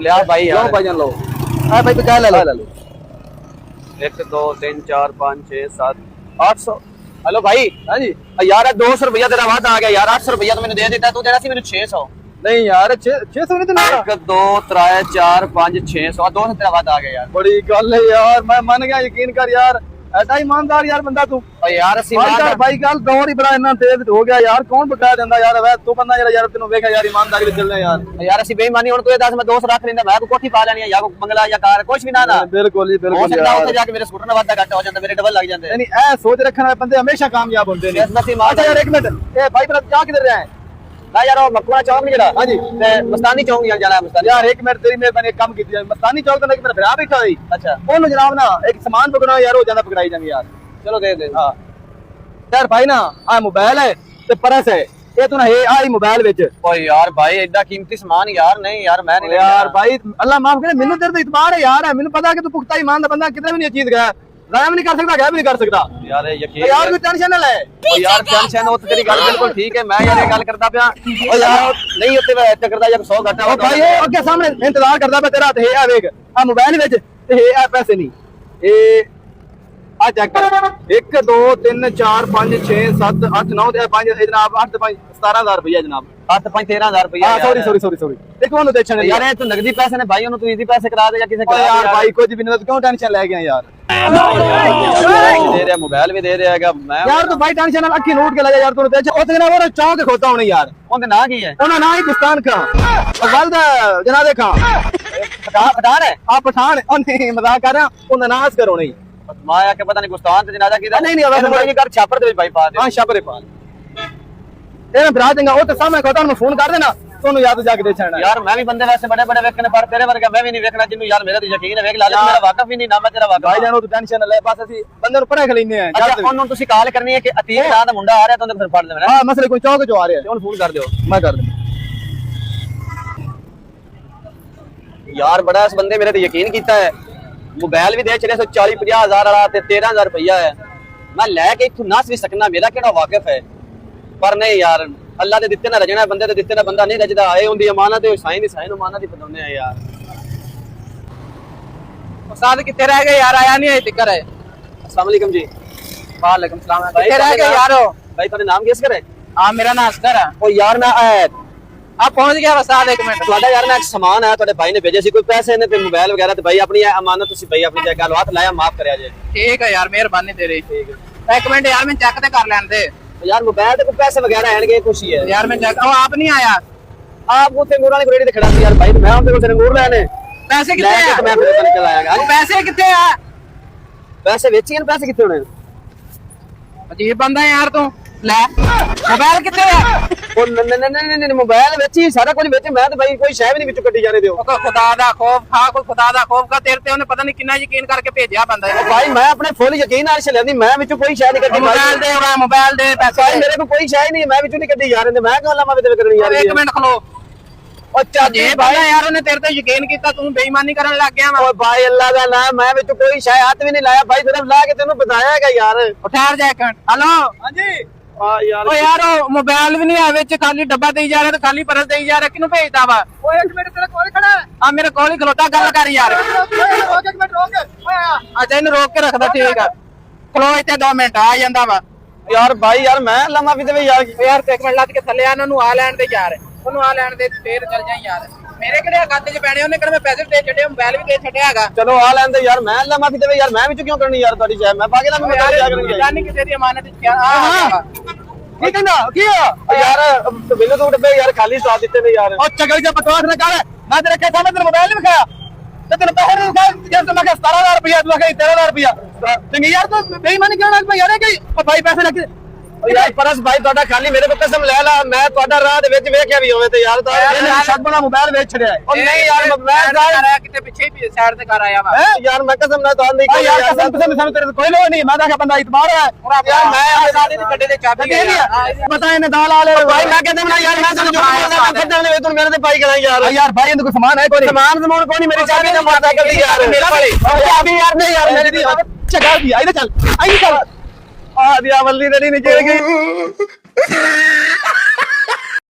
लिया भाई यार भाईजान लो। हाँ भाई क्या ले लो 1 2 3 4 5 6 7 800। हेलो भाई। हाँ जी यार 200 रुपया तेरा वादा आ गया यार। 800 रुपया तो मैंने दे दिता, तू देना सी मैंने 600। नहीं यार 600 नहीं देना 1 2 3 4 5 600 200 तेरा वादा आ गया यार। बड़ी गल है यार, मैं मान गया, यकीन कर यार, ऐसा ईमानदार यार बंदा तू। और यार ਅਸੀਂ ईमानदार भाई गल दौर ही बड़ा इतना तेज हो गया यार, कौन बता देंदा यार। वै तू बंदा यार तेन वेखा यार ईमानदारी से चलने यार। यार ਅਸੀਂ बेईमानी ਹੁਣ ਤੂੰ ਇਹ ਦੱਸ ਮੈਂ 200 ਰੱਖ ਲੈਂਦਾ, ਮੈਂ ਕੋ ਕੋਠੀ ਪਾ ਲੈਣੀ ਜਾਂ ਕੋ ਬੰਗਲਾ ਜਾਂ ਕਾਰ ਕੁਝ ਵੀ ਨਾ ਨਾ। बिल्कुल जी ਹੋ बिल्कुल ਸਕਦਾ ਉੱਥੇ ਜਾ ਕੇ ਮੇਰੇ ਸਕੂਟਰ ਨਾਲ ਵਾਧਾ ਘੱਟ ਹੋ ਜਾਂਦਾ, ਮੇਰੇ ਡਬਲ ਲੱਗ ਜਾਂਦੇ। नहीं ऐ सोच रखने वाले बंदे हमेशा कामयाब होते हैं। इस नसीब मार अच्छा यार एक मिनट, ए भाई बड़ा क्या किधर रहा है? ਨਾ ਯਾਰ ਉਹ ਮਕਬਰਾ ਚੌਕ ਨਹੀਂ ਜਿਹੜਾ। ਹਾਂਜੀ। ਤੇ ਮਸਤਾਨੀ ਚੌਕ ਨਹੀਂ ਜਾਣਾ ਮਸਤਾਨੀ। यार एक मिनट तेरी मेहरबानी, एक काम की थी मस्तानी चौक तो मेरा भरा बैठा है। अच्छा ਉਹਨੂੰ ਜਨਾਬ ਨਾ ਇੱਕ ਸਮਾਨ ਪਕੜਨਾ ਯਾਰ, ਹੋ ਜਾਂਦਾ ਪਕੜਾਈ ਜਾਂਦੀ ਯਾਰ। ਚਲੋ ਦੇ ਦੇ। ਹਾਂ ਯਾਰ ਭਾਈ ਨਾ ਆ ਮੋਬਾਈਲ ਹੈ ਤੇ ਪਰਸ ਹੈ, ਇਹ ਤੂੰ ਨਾ ਇਹ ਆਹੀ ਮੋਬਾਈਲ ਵਿੱਚ। ਓਏ ਯਾਰ ਭਾਈ ਐਡਾ ਕੀਮਤੀ ਸਮਾਨ ਯਾਰ ਨਹੀਂ ਯਾਰ ਮੈਂ ਨਹੀਂ यार भाई अल्लाह माफ करे, मैनू तेरे ते इतबार है यार, मैनू पता है कि तू पुख्ता ईमान दा बंदा, कितने भी नहीं चीज गया गायब नहीं कर सकता, गायब नहीं कर सकता यार यकीन यार। कोई टेंशन ना ले ओ यार टेंशन हो तो तेरी गल बिल्कुल ठीक है, मैं यार ये गल करदा पिया। ओ यार नहीं होते वे टकरदा जब 100 घंटा ओ भाई ये आगे सामने इंतजार करदा पे तेरा, ते आ देख आ मोबाइल विच ते आ पैसे नहीं, ए आ चेक कर 1 2 3 4 5 6 7 8 9 ਤੇ 5 जनाब 8 5 17000 रुपया जनाब। 7 5 13000 रुपया। हां सॉरी देखो ਉਹਨੂੰ ਦੇਖਣ यार ये तो नगदी पैसे ने भाई, ਉਹਨੂੰ ਤੂੰ इजी पैसे करा दे या किसे ओ करा दे यार भाई कुछ भी नहीं, क्यों टेंशन ले गया यार। दे रहा मोबाइल भी दे रहा हैगा मैं यार तू भाई टेंशन ना अखी नोट के ले जा यार, तू देख ओते ना वो चौक खोता होने यार, ਉਹਦੇ ਨਾਂ ਕੀ ਹੈ? ਉਹਨਾਂ ਨਾ ਹੀ गुस्तान का और वालदा जनाब देखा पठान है। आप पठान ओ नहीं मजाक कर रहा, ਉਹਦਾ ਨਾਸ ਕਰੋ ਨਹੀਂ। माया के पता नहीं गुस्तान ते जनाजा किदा नहीं नहीं नहीं कर छापर दे भाई पा दे। हां शाबरे पाल ਇਹ ਨਾ ਭਰਾ ਦੇਗਾ, ਉਹ ਤੇ ਸਾਹਮਣੇ ਖੋਤਾ, ਉਹਨੂੰ ਫੋਨ ਕਰ ਦੇਣਾ, ਤੁਹਾਨੂੰ ਯਾਦ ਜਾ ਕੇ ਦੇ ਛੱਡਣਾ। यार मैं भी बंदे वैसे बड़े बड़े वेखने पर तेरे वर्गा मैं भी नहीं वेखना जिन्नू यार मेरा तो यकीन है वेख ला ले, मेरा वाकफ ही नहीं ना, मैं तेरा वाकफ। ਭਾਈ ਜਾਨੋ ਤੂੰ ਟੈਨਸ਼ਨ ਨਾ ਲੈ, ਬਸ ਅਸੀਂ ਬੰਦੇ ਨੂੰ ਪੜ੍ਹਾ ਕੇ ਲੈਨੇ ਆ। अच्छा ਉਹਨੂੰ ਤੁਸੀਂ ਕਾਲ ਕਰਨੀ ਹੈ ਕਿ ਅਤੀਕ ਨਾਂ ਦਾ ਮੁੰਡਾ ਆ ਰਿਹਾ ਤਾਂ ਉਹਦੇ ਫਿਰ ਫੜ ਲੈਣਾ। ਹਾਂ ਮਸਲੇ ਕੋਈ ਚੌਕ ਜੋ ਆ ਰਿਹਾ, ਉਹਨੂੰ ਫੋਨ ਕਰ ਦਿਓ। ਮੈਂ ਕਰ ਦਿੰਦਾ यार बड़ा इस बंदे मेरे ते यकीन कीता है, मोबाइल भी दे छड़े 40 50 हजार वाला ते 13000 रुपया है, मैं लैके इथों नस भी सकना, मेरा केड़ा वाकिफ है। पर नहीं यार अल्लाह दे दित्ते ना रजना, बंदे दे दित्ते ना बंदा नहीं रजदा। आए हुंदी अमानत है, साईं दी साईं अमानत ही पताउने हैं यार। उस्ताद कितने रह गए यार, आया नहीं है टिकर है। अस्सलाम वालेकुम जी। वालेकुम सलाम। कितने रह गए यार? भाई तेरा नाम किस करे? हां मेरा नाम असगर है। ओ यार मैं आप पहुंच गया उस्ताद, एक मिनट। ਤੁਹਾਡਾ ਯਾਰ ਮੈਂ ਇੱਕ ਸਮਾਨ ਆਇਆ ਤੁਹਾਡੇ ਭਾਈ ਨੇ ਭੇਜਿਆ ਸੀ, ਕੋਈ ਪੈਸੇ ਨੇ ਤੇ ਮੋਬਾਈਲ ਵਗੈਰਾ ਤੇ ਭਾਈ ਆਪਣੀ ਅਮਾਨਤ ਤੁਸੀਂ ਭਾਈ ਆਪਣੀ ਜਗ੍ਹਾ ਹੱਥ ਲਾਇਆ, ਮਾਫ ਕਰਿਆ ਜੇ। ठीक है यार, मेहरबानी तेरी। ठीक है एक मिनट यार, मैं चेक ते कर लेने दे यार मोबाइल ਤੇ ਕੋਈ ਪੈਸੇ ਵਗੈਰਾ ਆਣਗੇ ਕੁਛ ਹੀ ਹੈ यार। मैं चेक, ओ आप नहीं आया? ਆਪ ਕੋ ਤੇ ਵਾਲੀ ਰੇੜੀ ਤੇ ਖੜਾ ਸੀ ਯਾਰ ਭਾਈ, ਮੈਂ ਉਹਦੇ ਕੋਲ ਸੰਗੂਰ ਲੈਣੇ पैसे ਲੈ कितने ਕੇ ਮੈਂ हैं? ਫਿਰ ਨਿਕਲ ਆਇਆਗਾ। पैसे कितने हैं? ਪੈਸੇ ਵੇਚੀਆਂ ਪੈਸੇ ਕਿੱਥੇ ਹੋਣੇ? अजीब बंदा है यार तू। ले मोबाइल कितने है? ਉਹ ਨਹੀਂ ਮੋਬਾਈਲ ਵੇਚੀ ਸਾਰਾ ਕੁਝ ਵੇਚੀ ਮੈਂ ਤੇ ਭਾਈ ਕੋਈ ਸ਼ੈ ਵੀ ਨਹੀਂ ਵਿੱਚੋਂ ਕੱਢੀ ਜਾਣੇ ਦਿਓ। ओ खुदा दा खौफ खा, कोई खुदा दा खौफ का तेरे ते उन्हें पता नहीं कितना यकीन करके भेजा बंदा है। ਭਾਈ ਮੈਂ ਆਪਣੇ ਫੁੱਲ ਯਕੀਨ ਨਾਲ ਛੱਲਿਆਂਦੀ, ਮੈਂ ਵਿੱਚੋਂ ਕੋਈ ਸ਼ੈ ਨਹੀਂ ਕੱਢੀ। मोबाइल दे रहा, मोबाइल दे पैसे ਭਾਈ ਮੇਰੇ ਕੋਲ ਕੋਈ ਸ਼ੈ ਹੀ ਨਹੀਂ, ਮੈਂ ਵਿੱਚੋਂ ਨਹੀਂ ਕੱਢੀ ਜਾ ਰਹੇ, ਮੈਂ ਕਿਉਂ ਲਾਵਾਂ ਵਿੱਚ ਕਰਨੀ ਯਾਰ। एक मिनट खलो। ਉਹ ਚਾਚੀ ये बंदा यार उन्हें तेरे ते यकीन किया, तू बेईमानी करने लग गया। ਓਏ ਭਾਈ ਅੱਲਾ ਦਾ ਨਾਮ, ਮੈਂ ਵਿੱਚੋਂ ਕੋਈ ਸ਼ੈ ਹੱਥ ਵੀ ਨਹੀਂ ਲਾਇਆ ਭਾਈ, ਸਿਰਫ ਲਾ ਕੇ ਤੈਨੂੰ ਬਤਾਇਆ ਹੈਗਾ ਯਾਰ। ठहर जा एक मिनट। हेलो हाँ जी ਆ ਯਾਰ ओ यार मोबाइल भी नहीं है विच, खाली डब्बा देई जा रहा ते खाली परस देई जा रहा, किनु भेजदा वा? ओए एक मिनट तेरा कॉल खड़ा है, आ मेरे कोल ही खलोता, गल कर यार। रोक एक मिनट रोक ओए आ अच्छा इन्हें रोक के रखदा, ठीक है खलो इत्थे 2 मिनट आ जांदा वा। यार भाई यार मैं लम्मा भी देवे यार। यार एक मिनट लद के थल्ले आ, उन्होंने आ लैण दे यार, उन्होंने आ लैण दे फिर चल जाई यार। मेरे किहड़े खाते च पैणे, उन्हें किहड़ा मैं पैसे दे छड्डे, मोबाइल भी दे छड्डिया हैगा। चलो आ लेंदे यार, मैं लम्मा भी देवे यार, मैं विच क्यों करनी यार ਤੁਹਾਡੀ ਸ਼ੈ, मैं पागल मैं यार क्या करनी जानी किसी दी अमानत च आ की कहना की हो यार बिल तो डब्बे यार खाली साथ दिते ने यार। और चगल के बकवास न कर, मैं तेरे के सामने तेरा मोबाइल नहीं दिखाया ते तेरे पैसे नहीं दिखाए, जब मैं 17000 रुपया तू कहे 13000 रुपया तो यार तू बेईमानी क्यों लग पई यार? कि ओ भाई पैसे लग यार परस भाई ਤੁਹਾਡਾ ਖਾਲੀ ਮੇਰੇ ਕੋਲ ਕਸਮ ਲੈ ਲਾ, ਮੈਂ ਤੁਹਾਡਾ ਰਾਹ ਦੇ ਵਿੱਚ ਵੇਖਿਆ ਵੀ ਹੋਵੇ ਤੇ ਯਾਰ ਤਾਂ ਇਹਨੇ ਸ਼ੱਕ ਬਣਾ ਮੋਬਾਈਲ ਵੇਚ ਛੜਿਆ ਹੈ। ਉਹ ਨਹੀਂ ਯਾਰ ਮੈਂ कर आया किते पीछे ही साइड ते कर आया वा। यार मैं कसम ना तो नहीं यार कसम कसम सामने तेरे कोई लोग नहीं, मैं देखा बंदा इतबार है यार मैं अपने साथ ही गड्डे दे चाबी दे दिया पता है ने दाल आ ले भाई मैं कहता हूं यार मैं तेरे जो खड्डे ने तू मेरे ते पाई गला यार। यार भाई इनको कोई सामान है कोई सामान कोई नहीं, मेरी चाबी ना मोटरसाइकिल दी यार, मेरा वाली चाबी यार नहीं यार मेरी दी चगा दिया इधर चल आई चल आ दिया वल्ली नहीं निकल गई।